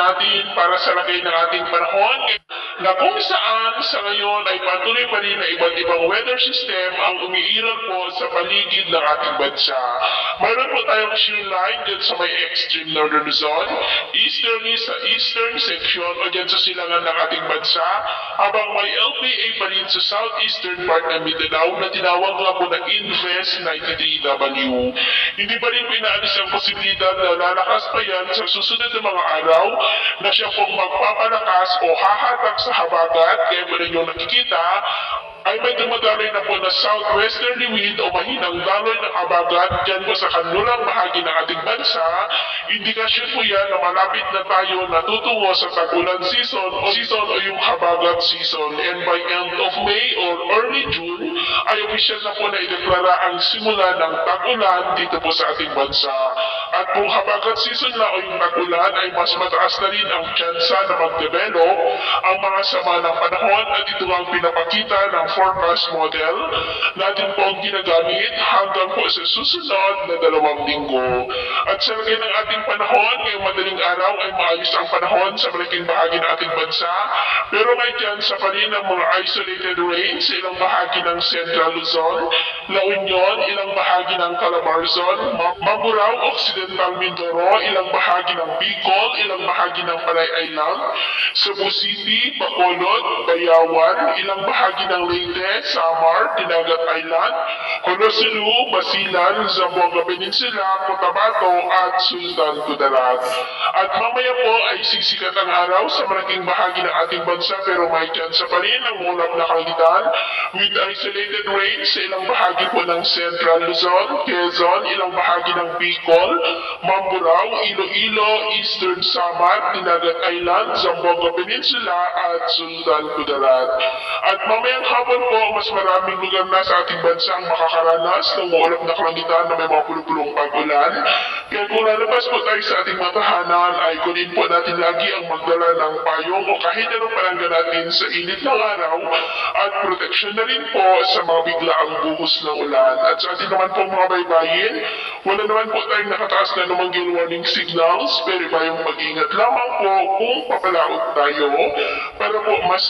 natin para sa lagay ng ating panahon na kung saan sa ngayon ay patuloy pa rin na iba't ibang weather system ang umiiral po sa paligid ng ating bansa. Mayroon po tayong shear line dyan sa may extreme northern zone, easterly sa eastern section o dyan sa silangan ng ating bansa, habang may LPA pa rin sa southeastern part ng Mindanao na tinawag nga po na Invest 93W. Hindi pa rin pinaalis ang posibilidad na lalakas pa yan sa susunod na mga araw na siya pong magpapalakas o hahatak sa habagat. Kaya po ninyo nakikita ay may dumadaloy na po na southwesterly wind o mahinang daloy ng habagat dyan po sa kanulang bahagi ng ating bansa. Indikasyon po yan na malapit na tayo natutungo sa tag-ulan season o yung habagat season. And by end of May or early June ay opisyal na po na ideklara ang simula ng tag-ulan dito po sa ating bansa. At kung habagat season na o yung tag-ulan ay mas mataas na rin ang tsansa na mag-develop ang mga sama ng panahon at ito ang pinapakita ng forecast model natin po ang ginagamit hanggang po sa susunod na 2 linggo. At sa lagay ng ating panahon, ngayong madaling araw ay maayos ang panahon sa malaking bahagi ng ating bansa, pero may tsansa pa rin ng mga isolated rain sa ilang bahagi ng Central Luzon, La Union, ilang bahagi ng Calabarzon, Mamburao, Occidental Mindoro, ilang bahagi ng Bicol, ilang bahagi ng Panay Island, Cebu City, Bacolod, Bayawan, ilang bahagi ng Leyte, Samar, Dinagat Island, Honolulu, Basilan, Zamboanga Peninsula, Cotabato at Sultan Kudarat. At mamaya po ay sisikat ang araw sa malaking bahagi ng ating bansa pero may tsansa pa rin ng ulap na kalangitan with isolated rain sa ilang bahagi po ng Central Luzon, Quezon, ilang bahagi ng Bicol, Mamburao, Iloilo, Eastern Samar, Dinagat Island, Zamboanga Peninsula at Sultan Kudarat. At mamayang hapon po, mas maraming lugar na sa ating bansa ang makakaranas ng ulap na kalangitan na may mga pulupulong pag-ulan. Kaya kung lalabas po tayo sa ating mga tahanan, ay kunin po natin lagi ang magdala ng payong o kahit anong palangga natin sa init ng araw at proteksyon na rin po sa mga biglaang buhos ng ulan. At sa ating naman po mga baybayin, wala naman po tayong nakataas na lumanggil warning signals, pero bayong mag-ingat lamang po kung papalaot tayo para po mas